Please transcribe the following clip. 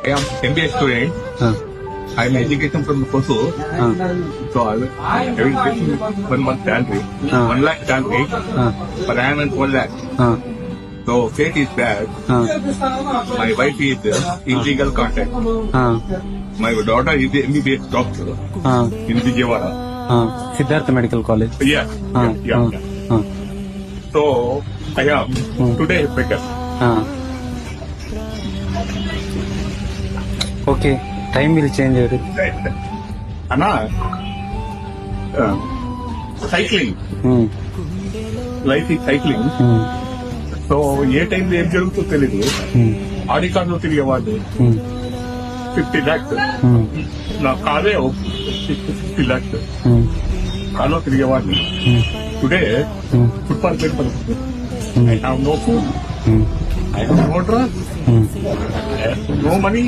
I am MBA student. I am education from Kosovo. So I will get 1 month salary. 1 lakh salary. Per annum 1 lakh. So fate is bad. My wife is illegal contact. My daughter is the MBBS doctor in Vijayawada. Siddhartha Medical College. Yeah. So I am today better. Okay, time will change everything. Anna, cycling. Life is cycling. So ఏ టైంలో ఏం జరుగుతుందో తెలీదు. ఆడి కార్లో తిరిగేవాళ్ళు 50 lakhs. నా కారే 50 lakhs. కార్లో తిరిగేవాళ్ళు. Today footpath మీద పడుతుంది. I have no food. I have no dress. I have no money.